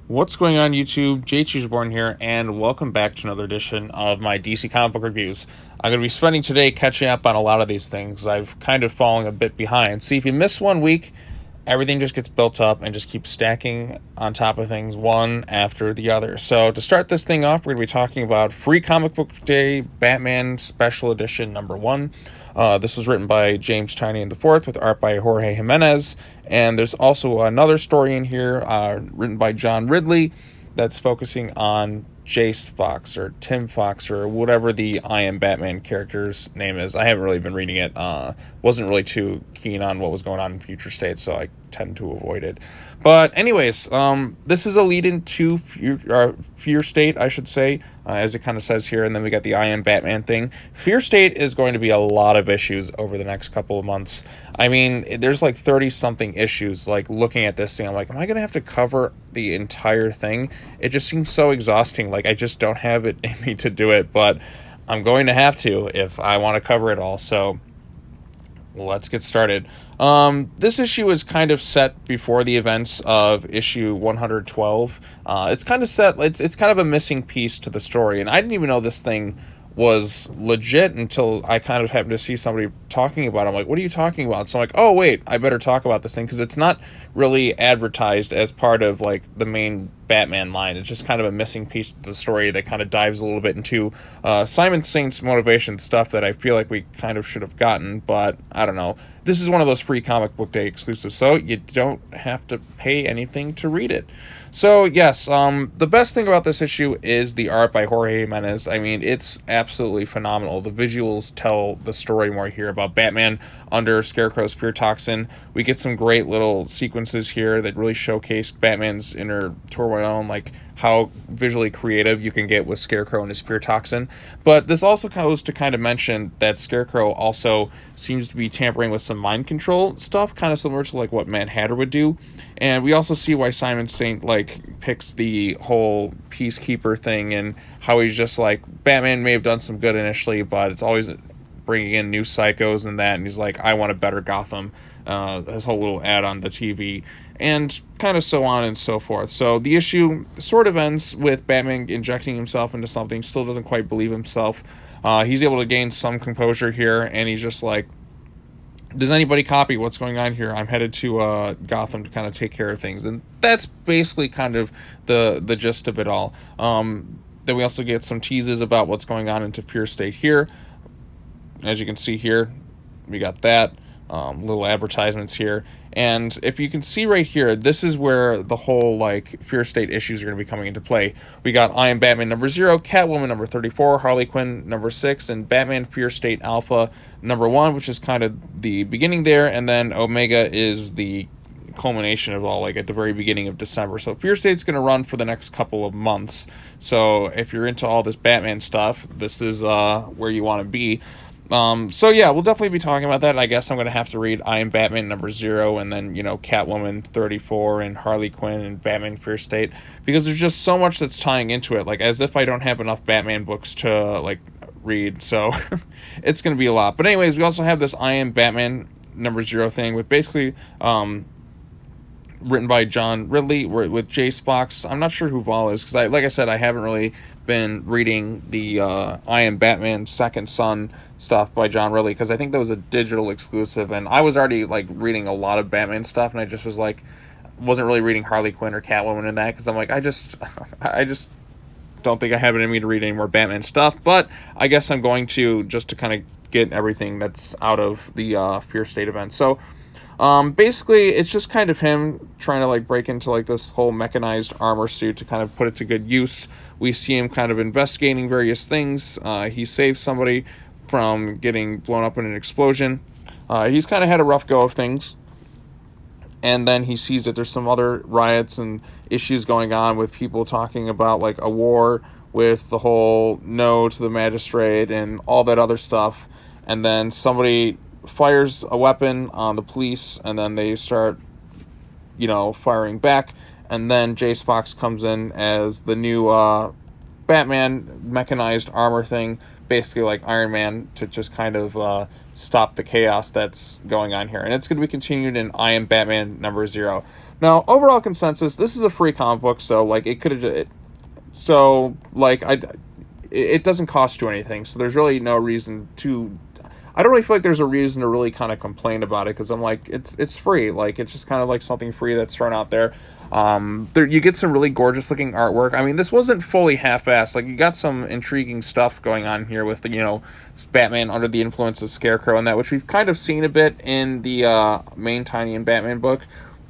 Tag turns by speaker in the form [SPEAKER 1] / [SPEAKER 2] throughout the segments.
[SPEAKER 1] What's going on, YouTube? Jace Fox here, and welcome back to another edition of my DC comic book reviews. I'm going to be spending today catching up on a lot of these things. I've kind of fallen a bit behind. See, if you miss 1 week, everything just gets built up and just keeps stacking on top of things one after the other. So to start this thing off, we're going to be talking about Free Comic Book Day Batman Special Edition #1. This was written by James Tynion IV with art by Jorge Jimenez. And there's also another story in here written by John Ridley that's focusing on Jace Fox or Tim Fox or whatever the I Am Batman character's name is. I haven't really been reading it. Wasn't really too keen on what was going on in Future State, so I tend to avoid it. But anyways, this is a lead into Fear State, I should say, as it kind of says here, and then we got the I Am Batman thing. Fear State is going to be a lot of issues over the next couple of months. I mean, there's like 30-something issues, like looking at this thing, I'm like, am I going to have to cover the entire thing? It just seems so exhausting, like I just don't have it in me to do it, but I'm going to have to if I want to cover it all, so let's get started. This issue is kind of set before the events of issue 112. It's kind of set, it's kind of a missing piece to the story, and I didn't even know this thing was legit until I kind of happened to see somebody talking about it. I'm like, what are you talking about? So I'm like, oh wait, I better talk about this thing, because it's not really advertised as part of like the main Batman line. It's just kind of a missing piece of the story that kind of dives a little bit into Simon Saint's motivation stuff that I feel like we kind of should have gotten, but I don't know. This is one of those Free Comic Book Day exclusives, so you don't have to pay anything to read it. So yes, the best thing about this issue is the art by Jorge Jimenez. I mean, it's absolutely phenomenal. The visuals tell the story more here about Batman under Scarecrow's fear toxin. We get some great little sequences here that really showcase Batman's inner turmoil and like how visually creative you can get with Scarecrow and his fear toxin. But this also goes to kind of mention that Scarecrow also seems to be tampering with some mind control stuff, kind of similar to like what Mad Hatter would do. And we also see why Simon Saint like picks the whole peacekeeper thing, and how he's just like, Batman may have done some good initially, but it's always bringing in new psychos and that, and he's like, I want a better Gotham. His whole little ad on the TV, and kind of so on and so forth. So the issue sort of ends with Batman injecting himself into something, still doesn't quite believe himself. He's able to gain some composure here, and he's just like, does anybody copy what's going on here? I'm headed to Gotham to kind of take care of things. And that's basically kind of the gist of it all. Then we also get some teases about what's going on into Fear State here. As you can see here, we got that. Little advertisements here, and if you can see right here, this is where the whole like Fear State issues are going to be coming into play. We got I Am Batman #0, Catwoman #34, Harley Quinn #6, and Batman Fear State Alpha #1, which is kind of the beginning there, and then Omega is the culmination of all, like at the very beginning of December. So Fear State's going to run for the next couple of months, so if you're into all this Batman stuff, this is where you want to be. So yeah, we'll definitely be talking about that. I guess I'm going to have to read I Am Batman #0, and then, you know, Catwoman 34 and Harley Quinn and Batman Fear State, because there's just so much that's tying into it, like as if I don't have enough Batman books to like read, so it's going to be a lot. But anyways, we also have this I Am Batman #0 thing with basically written by John Ridley with Jace Fox. I'm not sure who Vol is, because like I said, I haven't really been reading the I Am Batman Second Son stuff by John Ridley, because I think that was a digital exclusive, and I was already like reading a lot of Batman stuff, and I just was like, wasn't really reading Harley Quinn or Catwoman in that, because I'm like, I just don't think I have it in me to read any more Batman stuff. But I guess I'm going to, just to kind of get everything that's out of the Fear State event. So basically it's just kind of him trying to like break into like this whole mechanized armor suit to kind of put it to good use. We see him kind of investigating various things. He saves somebody from getting blown up in an explosion. He's kind of had a rough go of things, and then he sees that there's some other riots and issues going on with people talking about like a war with the whole no to the magistrate and all that other stuff. And then somebody fires a weapon on the police, and then they start, you know, firing back. And then Jace Fox comes in as the new Batman mechanized armor thing, basically like Iron Man, to just kind of stop the chaos that's going on here. And it's going to be continued in I Am Batman #0. Now, overall consensus, this is a free comic book, so like it could have, so like it doesn't cost you anything, so there's really no reason to. I don't really feel like there's a reason to really kind of complain about it, because I'm like, it's free. Like, it's just kind of like something free that's thrown out there. There you get some really gorgeous looking artwork. I mean, this wasn't fully half-assed. Like, you got some intriguing stuff going on here with Batman under the influence of Scarecrow and that, which we've kind of seen a bit in the main Tynion Batman book.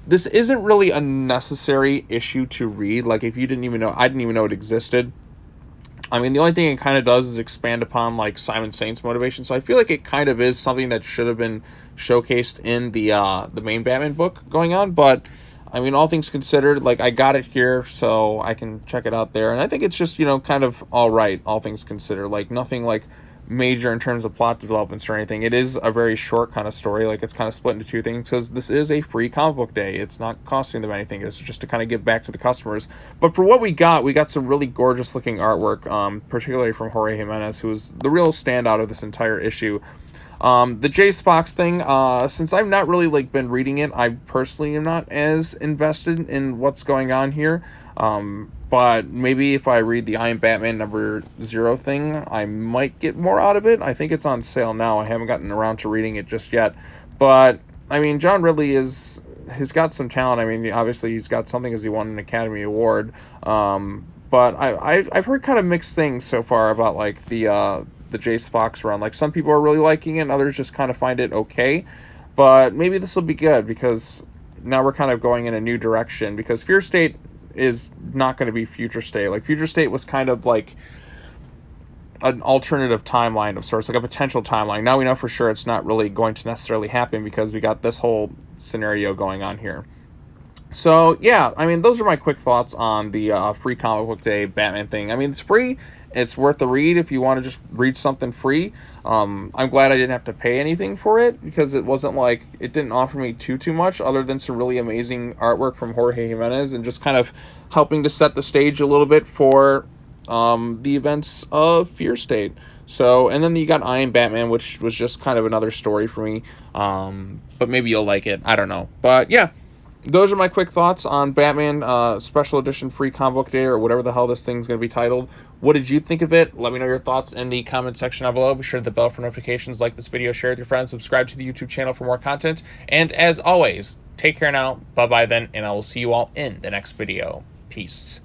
[SPEAKER 1] This isn't really a necessary issue to read. Like, if you didn't even know, I didn't even know it existed. I mean, the only thing it kind of does is expand upon, like, Simon Saint's motivation. So I feel like it kind of is something that should have been showcased in the main Batman book going on. But, I mean, all things considered, like, I got it here, so I can check it out there. And I think it's just, kind of all right, all things considered. Like, nothing, like, major in terms of plot developments or anything. It is a very short kind of story. Like, it's kind of split into two things, because this is a free comic book day. It's not costing them anything. It's just to kind of give back to the customers. But for what we got some really gorgeous looking artwork, particularly from Jorge Jimenez, who was the real standout of this entire issue. The Jace Fox thing, since I've not really like been reading it, I personally am not as invested in what's going on here. But maybe if I read the I Am Batman #0 thing, I might get more out of it. I think it's on sale now. I haven't gotten around to reading it just yet. But, I mean, John Ridley has got some talent. I mean, obviously he's got something because he won an Academy Award. But I've heard kind of mixed things so far about, like, the Jace Fox run. Like, some people are really liking it, and others just kind of find it okay. But maybe this will be good, because now we're kind of going in a new direction, because Fear State is not going to be Future State. Like, Future State was kind of like an alternative timeline of sorts, like a potential timeline. Now we know for sure it's not really going to necessarily happen, because we got this whole scenario going on here. So, yeah, I mean, those are my quick thoughts on the free comic book day Batman thing. I mean, it's free. It's worth the read if you want to just read something free. I'm glad I didn't have to pay anything for it, because it wasn't like, it didn't offer me too much other than some really amazing artwork from Jorge Jimenez and just kind of helping to set the stage a little bit for the events of Fear State. So, and then you got I Am Batman, which was just kind of another story for me. But maybe you'll like it. I don't know. But yeah, those are my quick thoughts on Batman Special Edition Free Comic Book Day, or whatever the hell this thing's going to be titled. What did you think of it? Let me know your thoughts in the comment section down below. Be sure to hit the bell for notifications, like this video, share it with your friends, subscribe to the YouTube channel for more content. And as always, take care now. Bye-bye then, and I will see you all in the next video. Peace.